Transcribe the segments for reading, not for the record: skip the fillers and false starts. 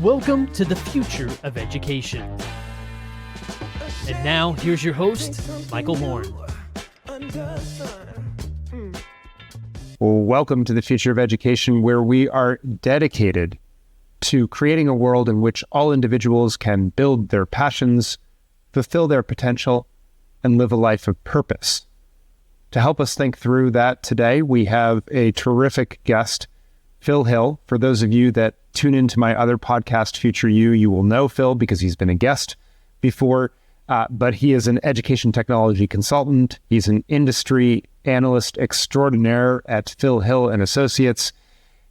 Welcome to the future of education. And now, here's your host, Michael Horn. Well, welcome to the future of education, where we are dedicated to creating a world in which all individuals can build their passions, fulfill their potential, and live a life of purpose. To help us think through that today, we have a terrific guest, Phil Hill. For those of you that tune into my other podcast, Future You will know Phil because he's been a guest before, but he is an education technology consultant. He's an industry analyst extraordinaire at Phil Hill and Associates.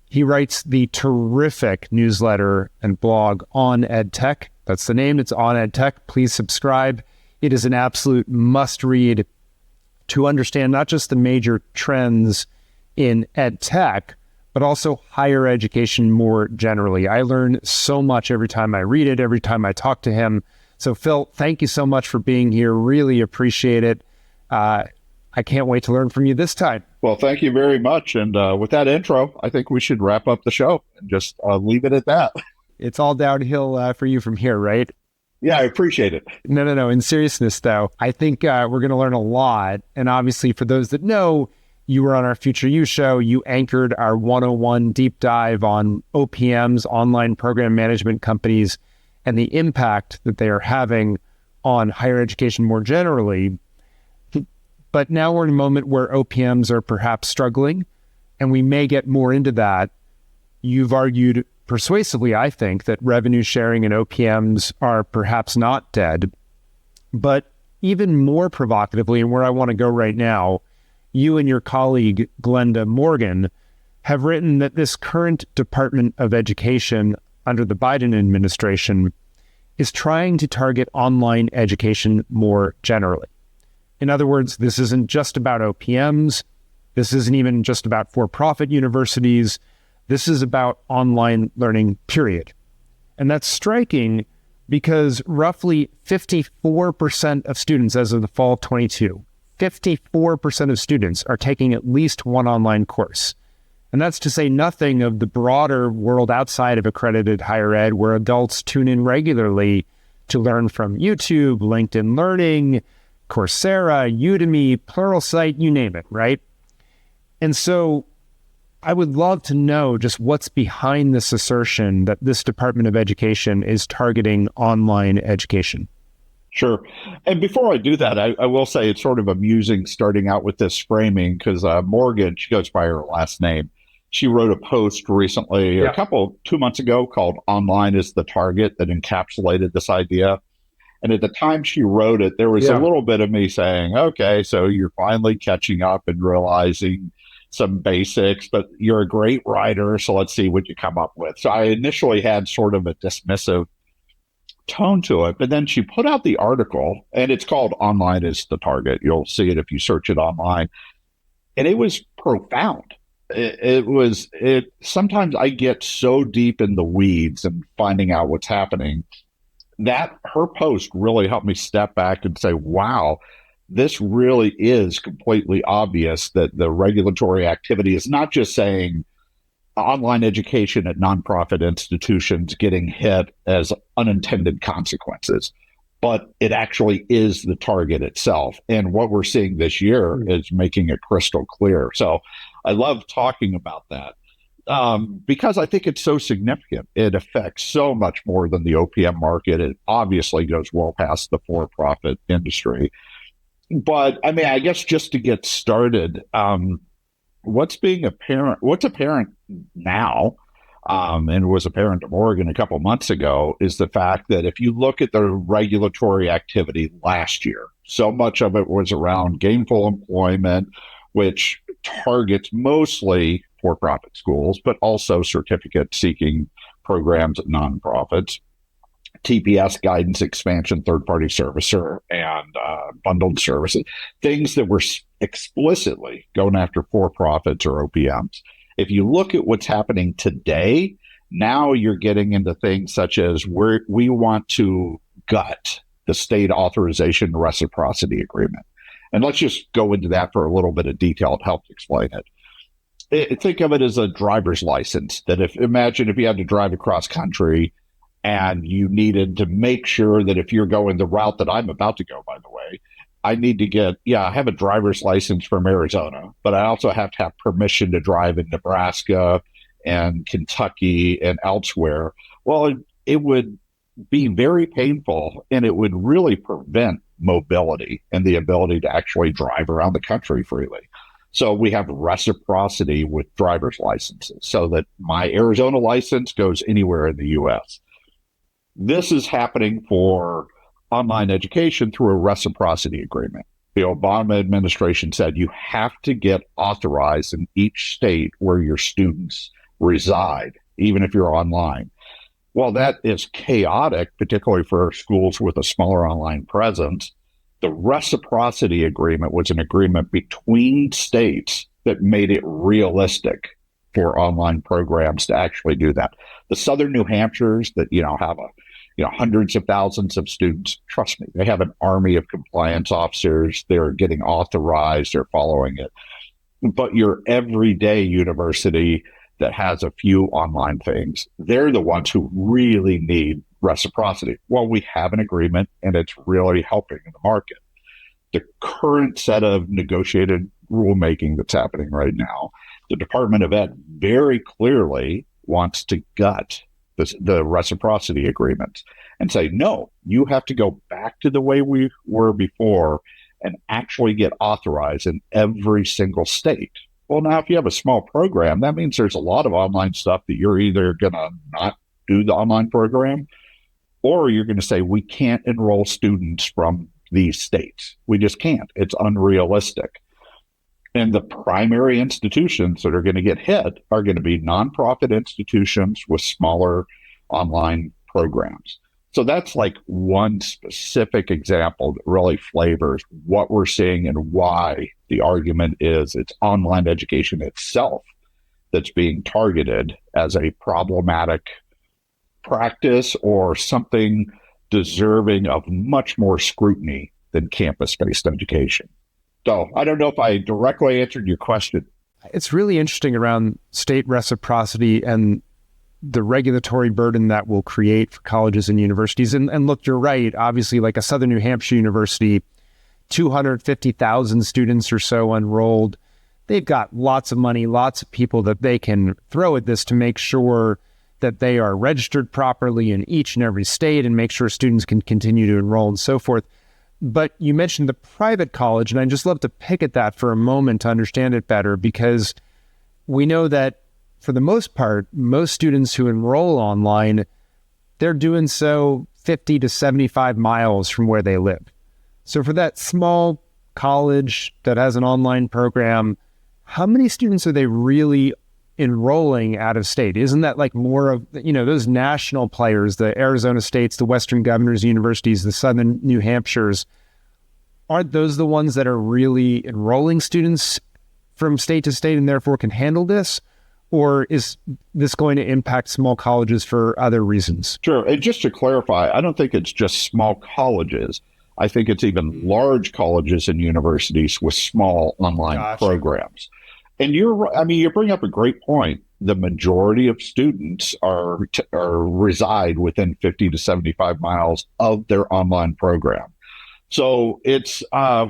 He writes the terrific newsletter and blog On EdTech. That's the name. It's On EdTech. Please subscribe. It is an absolute must-read to understand not just the major trends in EdTech, but also higher education more generally. I learn so much every time I read it, every time I talk to him. So Phil, thank you so much for being here. Really appreciate it. I can't wait to learn from you this time. Well, thank you very much. And with that intro, I think we should wrap up the show and just leave it at that. It's all downhill for you from here, right? Yeah, I appreciate it. No. In seriousness, though, I think we're going to learn a lot. And obviously, for those that know, you were on our Future You show. You anchored our 101 deep dive on OPMs, online program management companies, and the impact that they are having on higher education more generally. But now we're in a moment where OPMs are perhaps struggling, and we may get more into that. You've argued persuasively, I think, that revenue sharing and OPMs are perhaps not dead. But even more provocatively, and where I want to go right now, you and your colleague, Glenda Morgan, have written that this current Department of Education under the Biden administration is trying to target online education more generally. In other words, this isn't just about OPMs. This isn't even just about for-profit universities. This is about online learning, period. And that's striking because roughly 54% of students as of the fall 22, 54% of students are taking at least one online course. And that's to say nothing of the broader world outside of accredited higher ed, where adults tune in regularly to learn from YouTube, LinkedIn Learning, Coursera, Udemy, Pluralsight, you name it, right? And so I would love to know just what's behind this assertion that this Department of Education is targeting online education. Sure. And before I do that, I will say it's sort of amusing starting out with this framing because Morgan, she goes by her last name. She wrote a post recently, 2 months ago, called Online is the Target, that encapsulated this idea. And at the time she wrote it, there was a little bit of me saying, okay, so you're finally catching up and realizing some basics, but you're a great writer, so let's see what you come up with. So I initially had sort of a dismissive tone to it, but then she put out the article, and it's called Online is the Target. You'll see it if you search it online. And it was profound. It sometimes I get so deep in the weeds and finding out what's happening that her post really helped me step back and say, wow, this really is completely obvious that the regulatory activity is not just saying online education at nonprofit institutions getting hit as unintended consequences, but it actually is the target itself. And what we're seeing this year is making it crystal clear. So I love talking about that because I think it's so significant. It affects so much more than the OPM market. It obviously goes well past the for-profit industry. But I mean, I guess just to get started, what's apparent now, and was apparent to Morgan a couple months ago, is the fact that if you look at the regulatory activity last year, so much of it was around gainful employment, which targets mostly for-profit schools, but also certificate-seeking programs at nonprofits. TPS guidance expansion, third-party servicer, and bundled services, things that were explicitly going after for-profits or OPMs. If you look at what's happening today, now you're getting into things such as we want to gut the state authorization reciprocity agreement. And let's just go into that for a little bit of detail to help explain it. Think of it as a driver's license, that imagine if you had to drive across country, and you needed to make sure that if you're going the route that I'm about to go, by the way, I need to I have a driver's license from Arizona, but I also have to have permission to drive in Nebraska and Kentucky and elsewhere. Well, it would be very painful, and it would really prevent mobility and the ability to actually drive around the country freely. So we have reciprocity with driver's licenses so that my Arizona license goes anywhere in the U.S. This is happening for online education through a reciprocity agreement. The Obama administration said you have to get authorized in each state where your students reside, even if you're online. Well, that is chaotic, particularly for schools with a smaller online presence. The reciprocity agreement was an agreement between states that made it realistic for online programs to actually do that. The Southern New Hampshires that, have hundreds of thousands of students, trust me, they have an army of compliance officers. They're getting authorized. They're following it. But your everyday university that has a few online things, they're the ones who really need reciprocity. Well, we have an agreement, and it's really helping in the market. The current set of negotiated rulemaking that's happening right now, the Department of Ed very clearly wants to gut the reciprocity agreements and say, no, you have to go back to the way we were before and actually get authorized in every single state. Well, now, if you have a small program, that means there's a lot of online stuff that you're either going to not do the online program, or you're going to say, we can't enroll students from these states. We just can't. It's unrealistic. And the primary institutions that are going to get hit are going to be nonprofit institutions with smaller online programs. So that's like one specific example that really flavors what we're seeing and why the argument is it's online education itself that's being targeted as a problematic practice or something deserving of much more scrutiny than campus-based education. So I don't know if I directly answered your question. It's really interesting around state reciprocity and the regulatory burden that will create for colleges and universities. And look, you're right. Obviously, like a Southern New Hampshire university, 250,000 students or so enrolled. They've got lots of money, lots of people that they can throw at this to make sure that they are registered properly in each and every state and make sure students can continue to enroll and so forth. But you mentioned the private college, and I'd just love to pick at that for a moment to understand it better, because we know that for the most part, most students who enroll online, they're doing so 50 to 75 miles from where they live. So for that small college that has an online program, how many students are they really enrolling out of state? Isn't that like more of, those national players, the Arizona States, the Western Governors Universities, the Southern New Hampshires, aren't those the ones that are really enrolling students from state to state and therefore can handle this? Or is this going to impact small colleges for other reasons? Sure. And just to clarify, I don't think it's just small colleges. I think it's even large colleges and universities with small online programs. And you bring up a great point. The majority of students reside within 50 to 75 miles of their online program. So it's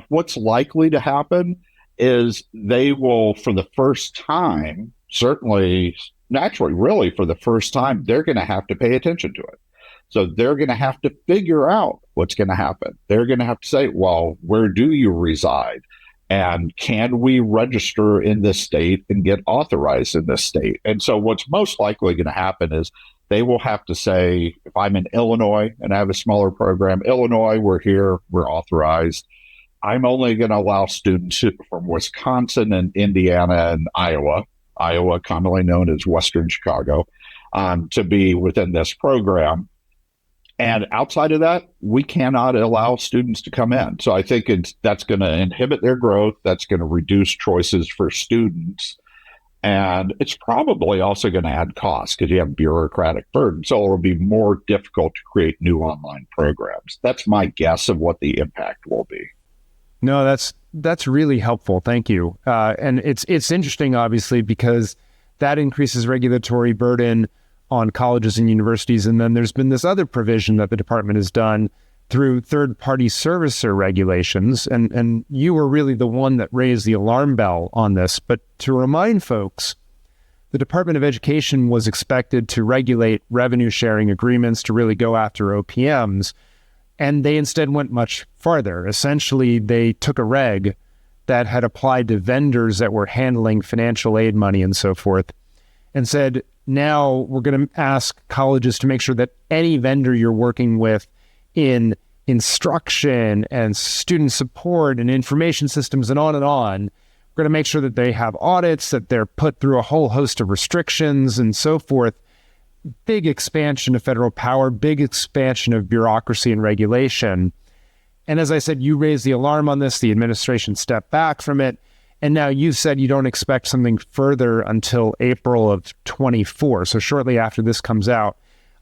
what's likely to happen is they will, for the first time, certainly, naturally, really for the first time, they're going to have to pay attention to it. So they're going to have to figure out what's going to happen. They're going to have to say, well, where do you reside? And can we register in this state and get authorized in this state? And so what's most likely going to happen is they will have to say, if I'm in Illinois and I have a smaller program, Illinois, we're here, we're authorized. I'm only going to allow students from Wisconsin and Indiana and Iowa, commonly known as Western Chicago, to be within this program. And outside of that, we cannot allow students to come in. So I think that's going to inhibit their growth. That's going to reduce choices for students. And it's probably also going to add costs because you have bureaucratic burden. So it'll be more difficult to create new online programs. That's my guess of what the impact will be. No, that's really helpful. Thank you. And it's interesting, obviously, because that increases regulatory burden on colleges and universities. And then there's been this other provision that the department has done through third-party servicer regulations. And you were really the one that raised the alarm bell on this. But to remind folks, the Department of Education was expected to regulate revenue sharing agreements to really go after OPMs. And they instead went much farther. Essentially, they took a reg that had applied to vendors that were handling financial aid money and so forth, and said, now we're going to ask colleges to make sure that any vendor you're working with in instruction and student support and information systems and on, we're going to make sure that they have audits, that they're put through a whole host of restrictions and so forth. Big expansion of federal power, big expansion of bureaucracy and regulation. And as I said, you raised the alarm on this, the administration stepped back from it, and now you've said you don't expect something further until April of 24, so shortly after this comes out.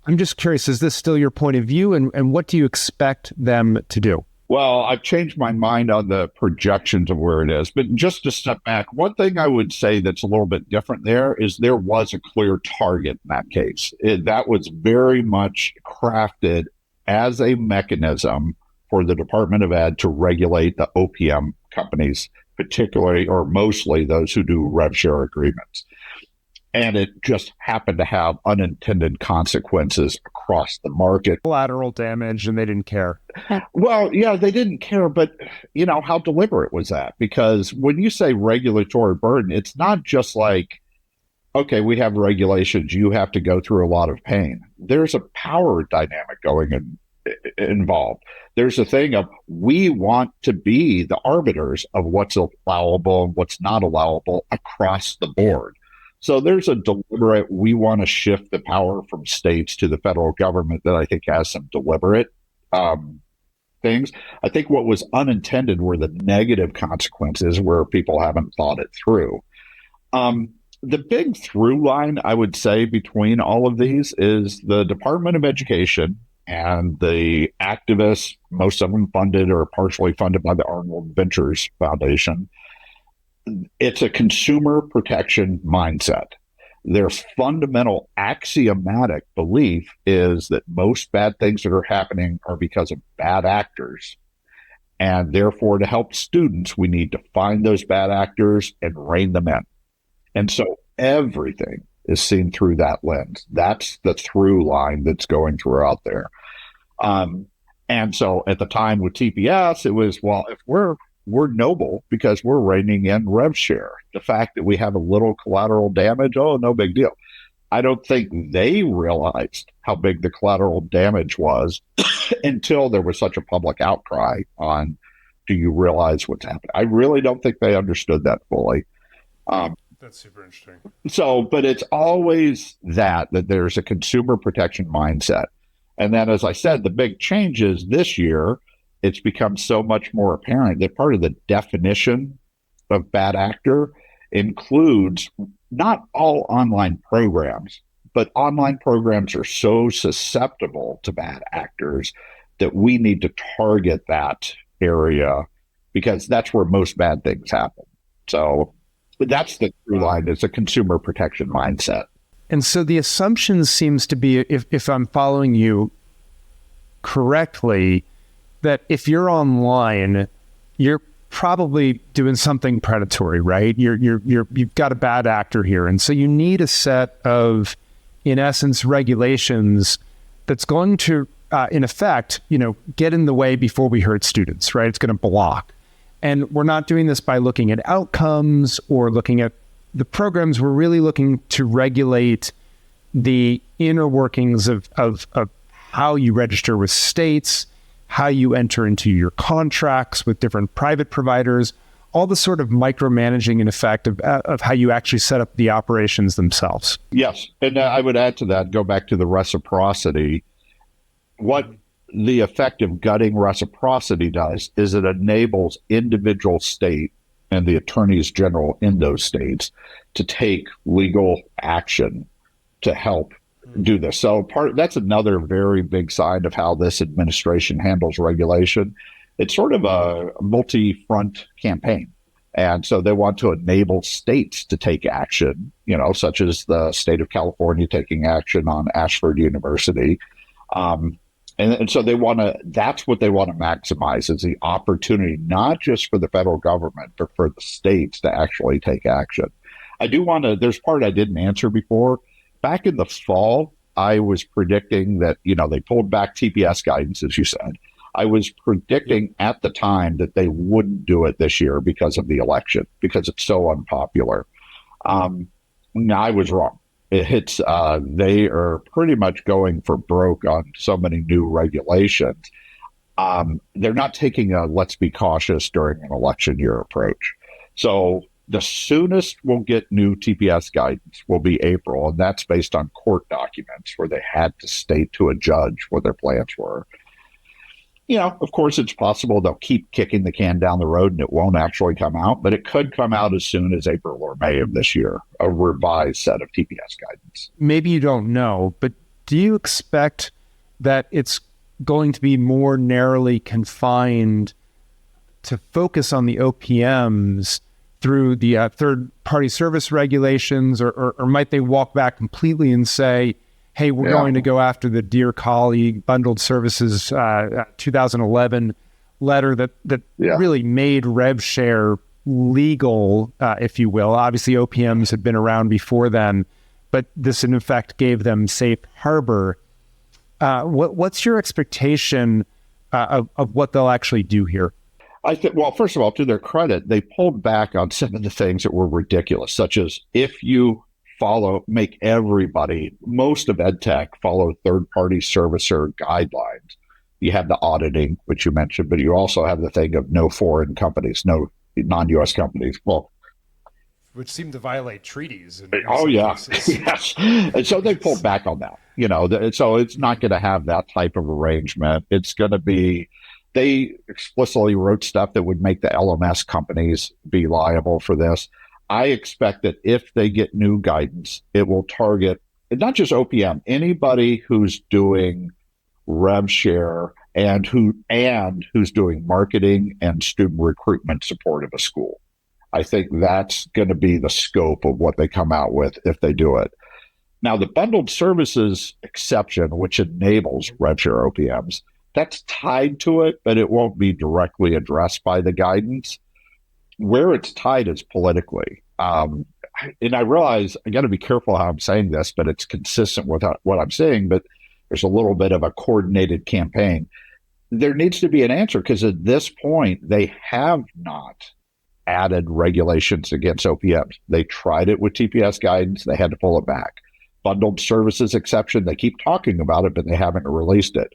I'm just curious, is this still your point of view, and what do you expect them to do? Well, I've changed my mind on the projections of where it is, but just to step back, one thing I would say that's a little bit different there is there was a clear target in that case. That was very much crafted as a mechanism for the Department of Ed to regulate the OPM companies, particularly or mostly those who do rev share agreements. And it just happened to have unintended consequences across the market. Collateral damage, and they didn't care. Well, yeah, they didn't care, but how deliberate was that? Because when you say regulatory burden, it's not just like, okay, we have regulations, you have to go through a lot of pain. There's a power dynamic involved. There's a thing of, we want to be the arbiters of what's allowable and what's not allowable across the board. So there's a deliberate, we want to shift the power from states to the federal government that I think has some deliberate things. I think what was unintended were the negative consequences where people haven't thought it through. The big through line, I would say, between all of these is the Department of Education and the activists, most of them funded or partially funded by the Arnold Ventures Foundation. It's a consumer protection mindset. Their fundamental axiomatic belief is that most bad things that are happening are because of bad actors. And therefore, to help students, we need to find those bad actors and rein them in. And so everything is seen through that lens. That's the through line that's going throughout there. And so at the time with TPS, it was, well, if we're noble because we're reining in rev share. The fact that we have a little collateral damage, oh, no big deal. I don't think they realized how big the collateral damage was until there was such a public outcry on, do you realize what's happening? I really don't think they understood that fully. That's super interesting. So, but it's always that there's a consumer protection mindset. And then, as I said, the big changes this year, it's become so much more apparent that part of the definition of bad actor includes not all online programs, but online programs are so susceptible to bad actors that we need to target that area because that's where most bad things happen. So that's the through line, is a consumer protection mindset. And so the assumption seems to be, if I'm following you correctly, that if you're online, you're probably doing something predatory, right? You've got a bad actor here. And so you need a set of, in essence, regulations that's going to, in effect, get in the way before we hurt students, right? It's going to block. And we're not doing this by looking at outcomes or looking at the programs. We're really looking to regulate the inner workings of how you register with states, how you enter into your contracts with different private providers, all the sort of micromanaging in effect of how you actually set up the operations themselves. Yes. And I would add to that, go back to the reciprocity. What the effect of gutting reciprocity does is it enables individual state and the attorneys general in those states to take legal action to help do this. So that's another very big side of how this administration handles regulation. It's sort of a multi-front campaign. And so they want to enable states to take action, such as the state of California taking action on Ashford University. And so that's what they want to maximize, is the opportunity, not just for the federal government, but for the states to actually take action. There's part I didn't answer before. Back in the fall, I was predicting that, they pulled back TPS guidance, as you said. I was predicting at the time that they wouldn't do it this year because of the election, because it's so unpopular. I was wrong. They are pretty much going for broke on so many new regulations. They're not taking a let's be cautious during an election year approach. So the soonest we'll get new TPS guidance will be April, and that's based on court documents where they had to state to a judge what their plans were. Of course, it's possible they'll keep kicking the can down the road and it won't actually come out, but it could come out as soon as April or May of this year, a revised set of TPS guidance. Maybe you don't know, but do you expect that it's going to be more narrowly confined to focus on the OPMs through the third-party service regulations, or might they walk back completely and say, hey, we're going to go after the Dear Colleague Bundled Services 2011 letter that really made rev share legal, if you will. Obviously, OPMs had been around before then, but this, in effect, gave them safe harbor. What's your expectation of what they'll actually do here? I think, well, first of all, to their credit, they pulled back on some of the things that were ridiculous, such as if you make everybody, most of EdTech, follow third-party servicer guidelines. You have the auditing, which you mentioned, but you also have the thing of no foreign companies, no non-U.S. companies. Well, which seem to violate treaties. Yes. And so they pulled back on that. So it's not going to have that type of arrangement. It's going to be, they explicitly wrote stuff that would make the LMS companies be liable for this. I expect that if they get new guidance, it will target not just OPM, anybody who's doing rev share and who's doing marketing and student recruitment support of a school. I think that's going to be the scope of what they come out with if they do it. Now, the bundled services exception, which enables rev share OPMs, that's tied to it, but it won't be directly addressed by the guidance. Where it's tied is politically. And I realize I got to be careful how I'm saying this, but it's consistent with what I'm saying, but there's a little bit of a coordinated campaign. There needs to be an answer, because at this point, they have not added regulations against OPMs. They tried it with TPS guidance. They had to pull it back. Bundled services exception, they keep talking about it, but they haven't released it.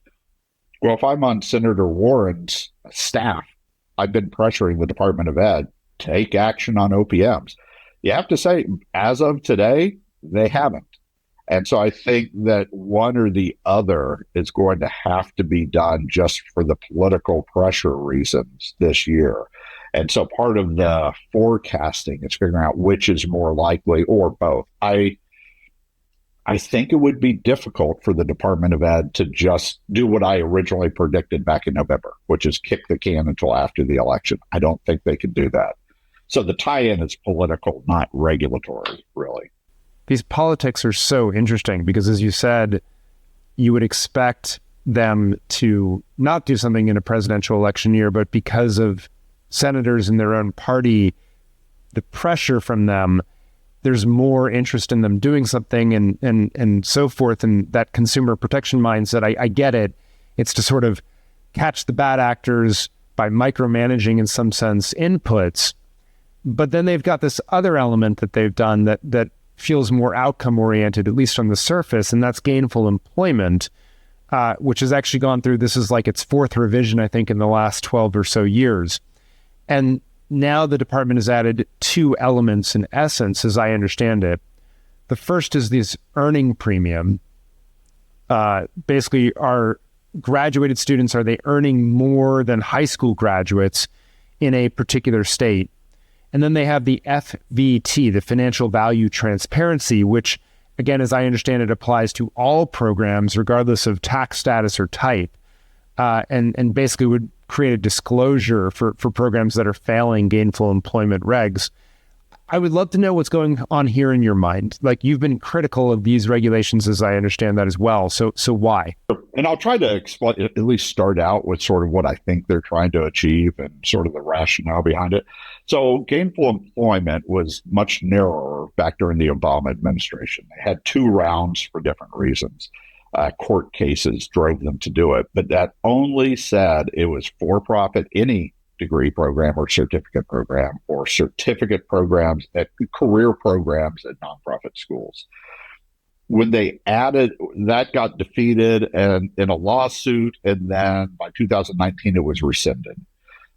Well, if I'm on Senator Warren's staff, I've been pressuring the Department of Ed, take action on OPMs. You have to say, as of today, they haven't. And so I think that one or the other is going to have to be done just for the political pressure reasons this year. And so part of the forecasting is figuring out which is more likely, or both. I think it would be difficult for the Department of Ed to just do what I originally predicted back in November, which is kick the can until after the election. I don't think they can do that. So the tie-in is political, not regulatory, really. These politics are so interesting because, as you said, you would expect them to not do something in a presidential election year, but because of senators in their own party, the pressure from them, there's more interest in them doing something and so forth, and that consumer protection mindset, I get it. It's to sort of catch the bad actors by micromanaging, in some sense, inputs. But then they've got this other element that they've done that feels more outcome-oriented, at least on the surface, and that's gainful employment, which has actually gone through, this is like its fourth revision, I think, in the last 12 or so years. And now the department has added two elements in essence, as I understand it. The first is this earning premium. Basically, our graduated students, are they earning more than high school graduates in a particular state? And then they have the FVT, the financial value transparency, which, again, as I understand it, applies to all programs, regardless of tax status or type. and basically would create a disclosure for programs that are failing gainful employment regs. I would love to know what's going on here in your mind. Like, you've been critical of these regulations, as I understand that as well. So why? And I'll try to explain, at least start out with sort of what I think they're trying to achieve and sort of the rationale behind it. So gainful employment was much narrower back during the Obama administration. They had 2 rounds for different reasons. Court cases drove them to do it, but that only said it was for-profit, any degree program or certificate programs at career programs at nonprofit schools. When they added, that got defeated and in a lawsuit, and then by 2019 it was rescinded.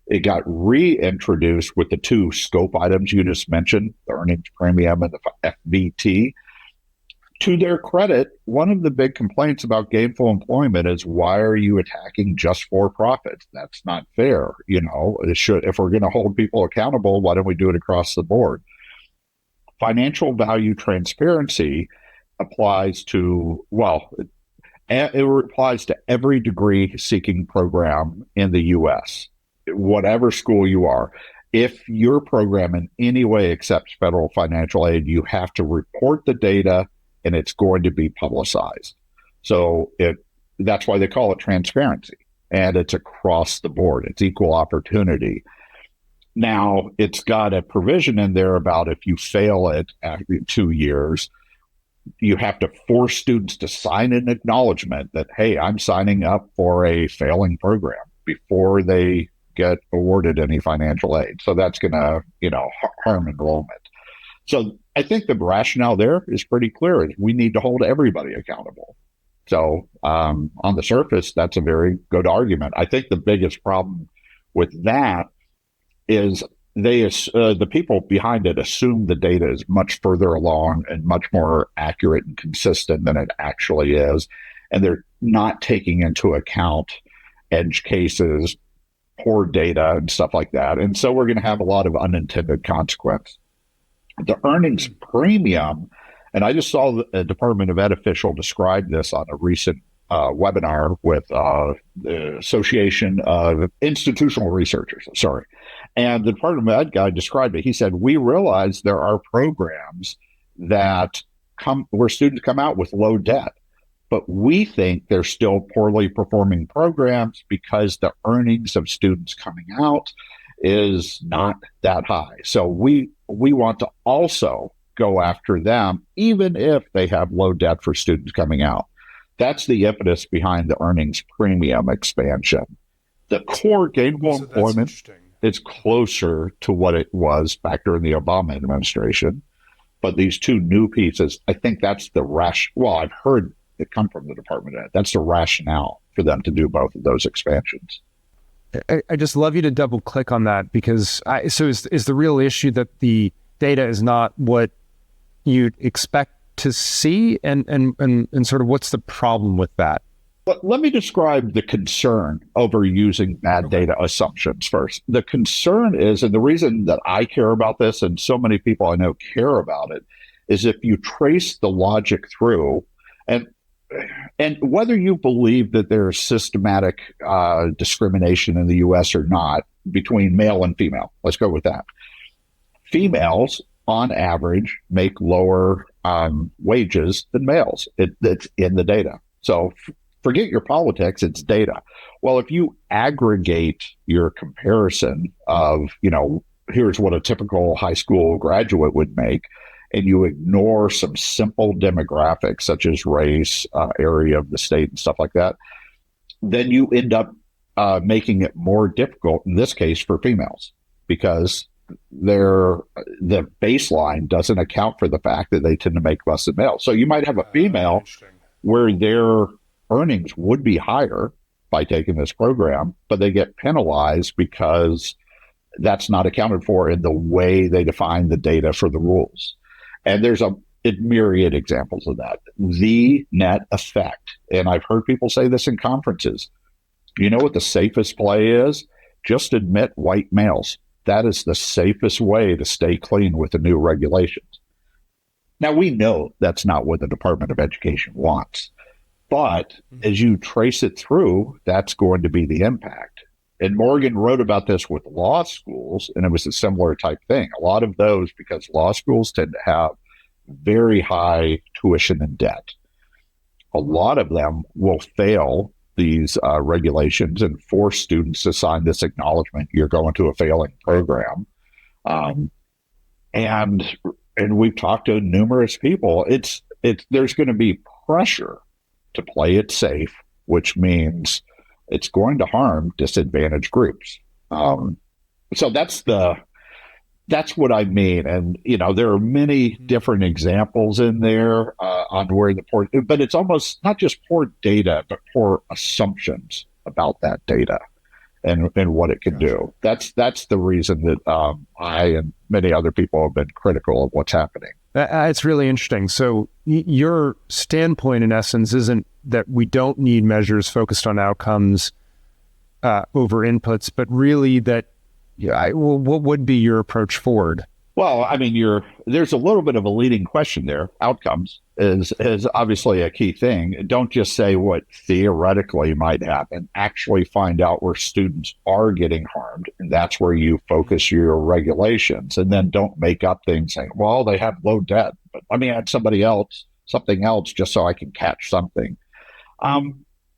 It got reintroduced with the 2 scope items you just mentioned, the earnings premium and the FVT. To their credit, one of the big complaints about gainful employment is, why are you attacking just for-profits? That's not fair. If we're going to hold people accountable, why don't we do it across the board? Financial value transparency applies to, it applies to every degree-seeking program in the U.S., whatever school you are. If your program in any way accepts federal financial aid, you have to report the data, and it's going to be publicized. So that's why they call it transparency. And it's across the board. It's equal opportunity. Now, it's got a provision in there about if you fail it after 2 years, you have to force students to sign an acknowledgement that, hey, I'm signing up for a failing program before they get awarded any financial aid. So that's going to, harm enrollment. So I think the rationale there is pretty clear. We need to hold everybody accountable. So on the surface, that's a very good argument. I think the biggest problem with that is the people behind it assume the data is much further along and much more accurate and consistent than it actually is. And they're not taking into account edge cases, poor data, and stuff like that. And so we're going to have a lot of unintended consequence. The earnings premium, and I just saw the Department of Ed official describe this on a recent webinar with the Association of Institutional Researchers, and the Department of Ed guy described it. He said, we realize there are programs that where students come out with low debt, but we think they're still poorly performing programs because the earnings of students coming out is not that high. So we want to also go after them, even if they have low debt for students coming out. That's the impetus behind the earnings premium expansion. The core gainful employment is closer to what it was back during the Obama administration. But these 2 new pieces, I think that's the I've heard it come from the Department of Ed. That's the rationale for them to do both of those expansions. I just love you to double click on that, because is the real issue that the data is not what you'd expect to see, and sort of what's the problem with that? Let me describe the concern over using bad data assumptions first. The concern is, and the reason that I care about this and so many people I know care about it, is if you trace the logic through, and whether you believe that there's systematic discrimination in the U.S. or not between male and female, let's go with that. Females, on average, make lower wages than males. It's in the data. So forget your politics, it's data. Well, if you aggregate your comparison of, here's what a typical high school graduate would make, and you ignore some simple demographics such as race, area of the state, and stuff like that, then you end up making it more difficult, in this case, for females, because the baseline doesn't account for the fact that they tend to make less than males. So you might have a female where their earnings would be higher by taking this program, but they get penalized because that's not accounted for in the way they define the data for the rules. And there's a myriad examples of that. The net effect, and I've heard people say this in conferences, you know what the safest play is? Just admit white males. That is the safest way to stay clean with the new regulations. Now, we know that's not what the Department of Education wants, But as you trace it through, that's going to be the impact. And Morgan wrote about this with law schools, and it was a similar type thing. A lot of those, because law schools tend to have very high tuition and debt, a lot of them will fail these regulations and force students to sign this acknowledgement. You're going to a failing program. And we've talked to numerous people. There's going to be pressure to play it safe, which means it's going to harm disadvantaged groups. So that's what I mean. And, there are many different examples in there on where the poor, but it's almost not just poor data, but poor assumptions about that data and what it can do. That's the reason that I and many other people have been critical of what's happening. It's really interesting. So your standpoint, in essence, isn't that we don't need measures focused on outcomes over inputs, but really that, what would be your approach forward? Well, I mean, there's a little bit of a leading question there. Outcomes is obviously a key thing. Don't just say what theoretically might happen. Actually find out where students are getting harmed, and that's where you focus your regulations. And then don't make up things saying, well, they have low debt, but let me add something else just so I can catch something.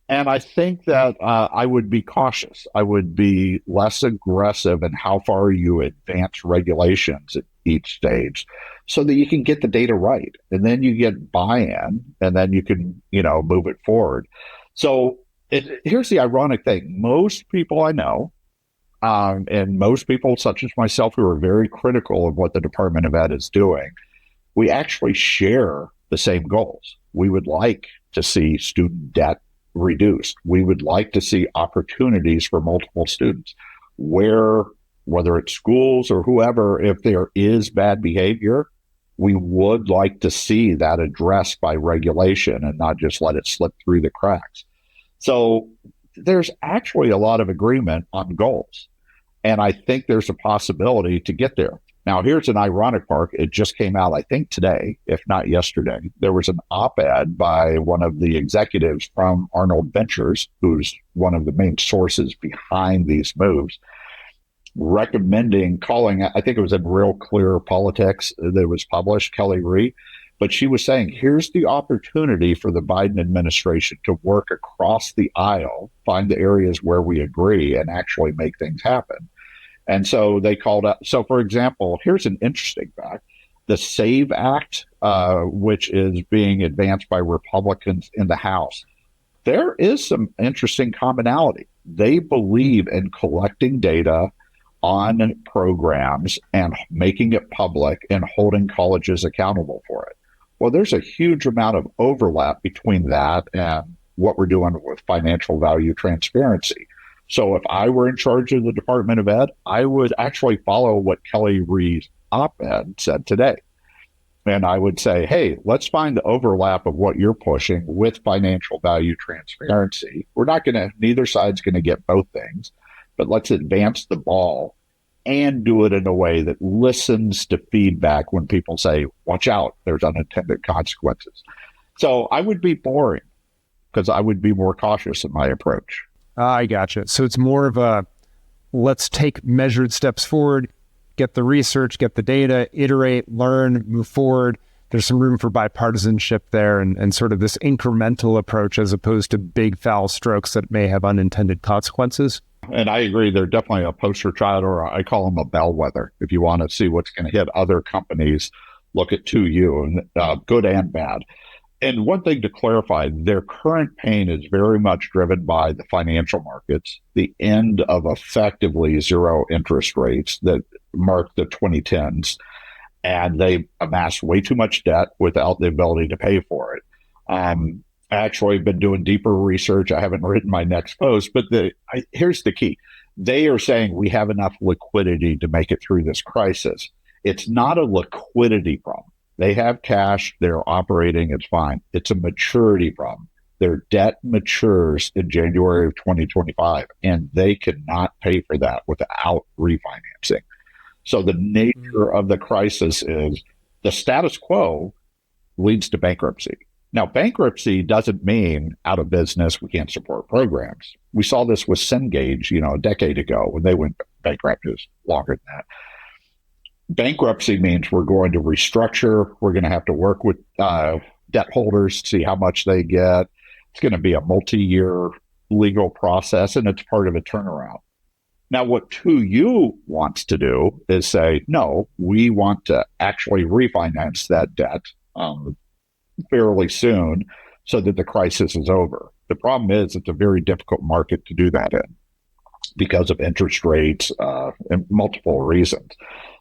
And I think that I would be cautious. I would be less aggressive in how far you advance regulations at each stage so that you can get the data right. And then you get buy-in, and then you can, move it forward. So here's the ironic thing. Most people I know, and most people such as myself who are very critical of what the Department of Ed is doing, we actually share the same goals. We would like to see student debt reduced. We would like to see opportunities for multiple students whether it's schools or whoever, if there is bad behavior, we would like to see that addressed by regulation and not just let it slip through the cracks. So there's actually a lot of agreement on goals. And I think there's a possibility to get there. Now, here's an ironic part. It just came out, I think, today, if not yesterday. There was an op-ed by one of the executives from Arnold Ventures, who's one of the main sources behind these moves, calling, I think it was in Real Clear Politics that was published, Kelly Ree, but she was saying, here's the opportunity for the Biden administration to work across the aisle, find the areas where we agree, and actually make things happen. And so they called out. So, for example, here's an interesting fact. The SAVE Act, which is being advanced by Republicans in the House, there is some interesting commonality. They believe in collecting data on programs and making it public and holding colleges accountable for it. Well, there's a huge amount of overlap between that and what we're doing with financial value transparency. So if I were in charge of the Department of Ed, I would actually follow what Kelly Ree's op-ed said today. And I would say, hey, let's find the overlap of what you're pushing with financial value transparency. Neither side's going to get both things, but let's advance the ball and do it in a way that listens to feedback when people say, watch out, there's unintended consequences. So I would be boring because I would be more cautious in my approach. I gotcha. So it's more of a, let's take measured steps forward, get the research, get the data, iterate, learn, move forward. There's some room for bipartisanship there and sort of this incremental approach as opposed to big foul strokes that may have unintended consequences. And I agree. They're definitely a poster child, or I call them a bellwether. If you want to see what's going to hit other companies, look at 2U, and good and bad. And one thing to clarify, their current pain is very much driven by the financial markets, the end of effectively zero interest rates that marked the 2010s. And they amassed way too much debt without the ability to pay for it. I actually have been doing deeper research. I haven't written my next post, but here's the key. They are saying we have enough liquidity to make it through this crisis. It's not a liquidity problem. They have cash, they're operating, it's fine. It's a maturity problem. Their debt matures in January of 2025, and they cannot pay for that without refinancing. So the nature of the crisis is the status quo leads to bankruptcy. Now, bankruptcy doesn't mean out of business, we can't support programs. We saw this with Cengage, a decade ago when they went bankrupt. It was longer than that. Bankruptcy means we're going to restructure. We're going to have to work with debt holders, see how much they get. It's going to be a multi-year legal process, and it's part of a turnaround. Now, what 2U wants to do is say, no, we want to actually refinance that debt fairly soon so that the crisis is over. The problem is it's a very difficult market to do that in because of interest rates and multiple reasons.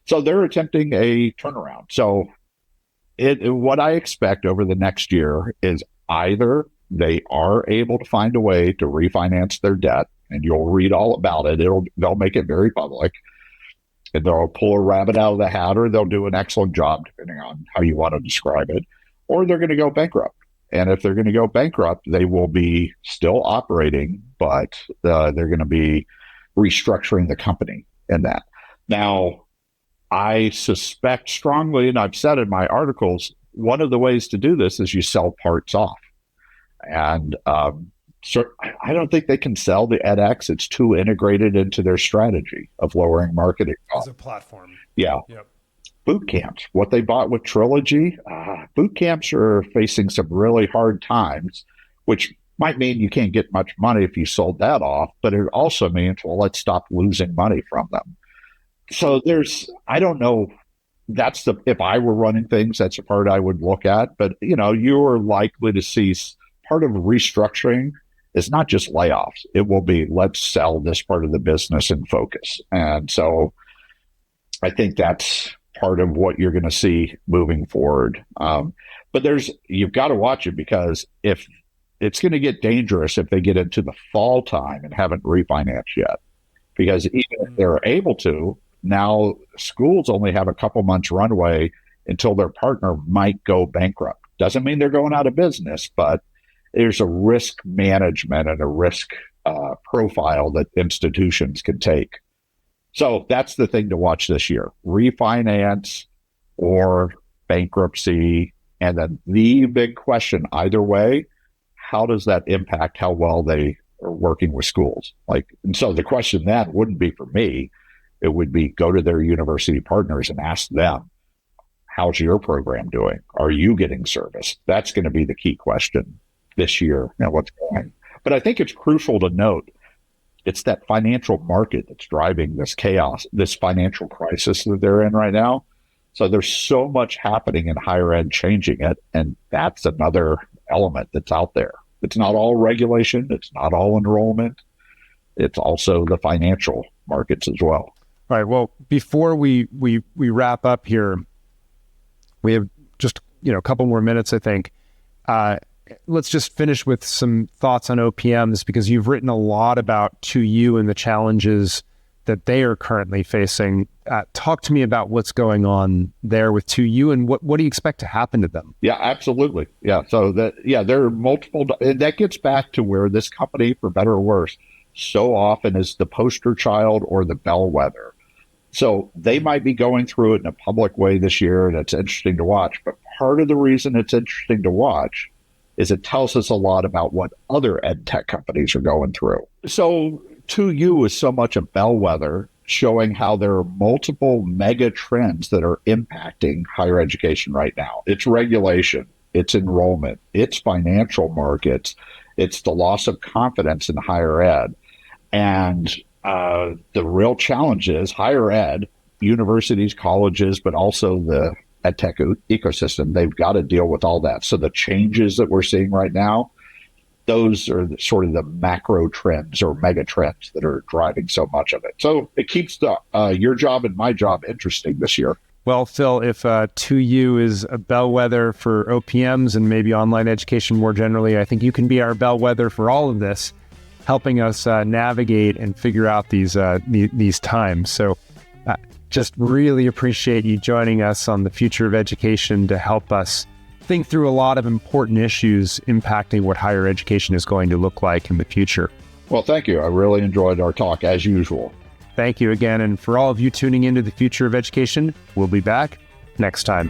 So they're attempting a turnaround. So what I expect over the next year is either they are able to find a way to refinance their debt, and you'll read all about it. They'll make it very public, and they'll pull a rabbit out of the hat, or they'll do an excellent job, depending on how you want to describe it, or they're going to go bankrupt. And if they're going to go bankrupt, they will be still operating, but they're going to be restructuring the company in that. Now, I suspect strongly, and I've said in my articles, one of the ways to do this is you sell parts off. And so I don't think they can sell the edX. It's too integrated into their strategy of lowering marketing costs. As a platform. Yeah. Yep. Boot camps, what they bought with Trilogy, boot camps are facing some really hard times, which might mean you can't get much money if you sold that off, but it also means, well, let's stop losing money from them. So I don't know, if I were running things, that's a part I would look at, but you're likely to see part of restructuring is not just layoffs. It will be, let's sell this part of the business and focus. And so I think that's part of what you're going to see moving forward. But you've got to watch it, because if it's going to get dangerous if they get into the fall time and haven't refinanced yet, because even if they're able to, now schools only have a couple months runway until their partner might go bankrupt. Doesn't mean they're going out of business, but there's a risk management and a risk profile that institutions can take. So that's the thing to watch this year: refinance or bankruptcy. And then the big question, either way, how does that impact how well they are working with schools? And so the question then wouldn't be for me. It would be, go to their university partners and ask them, how's your program doing? Are you getting service? That's going to be the key question this year. Now, what's going? But I think it's crucial to note, it's that financial market that's driving this chaos, this financial crisis that they're in right now. So there's so much happening in higher ed changing it. And that's another element that's out there. It's not all regulation. It's not all enrollment. It's also the financial markets as well. All right. Well, before we wrap up here, we have just a couple more minutes, I think. Let's just finish with some thoughts on OPMs, because you've written a lot about 2U and the challenges that they are currently facing. Talk to me about what's going on there with 2U, and what do you expect to happen to them? Yeah, absolutely. Yeah. So there are multiple, and that gets back to where this company, for better or worse, so often is the poster child or the bellwether. So they might be going through it in a public way this year, and it's interesting to watch. But part of the reason it's interesting to watch is it tells us a lot about what other EdTech companies are going through. So 2U is so much a bellwether, showing how there are multiple mega trends that are impacting higher education right now. It's regulation, it's enrollment, it's financial markets, it's the loss of confidence in higher ed. And the real challenge is higher ed, universities, colleges, but also the EdTech ecosystem. They've got to deal with all that. So the changes that we're seeing right now, those are sort of the macro trends or mega trends that are driving so much of it. So it keeps your job and my job interesting this year. Well, Phil, if 2U is a bellwether for OPMs and maybe online education more generally, I think you can be our bellwether for all of this, helping us navigate and figure out these times. So just really appreciate you joining us on the Future of Education to help us think through a lot of important issues impacting what higher education is going to look like in the future. Well, thank you. I really enjoyed our talk, as usual. Thank you again. And for all of you tuning into the Future of Education, we'll be back next time.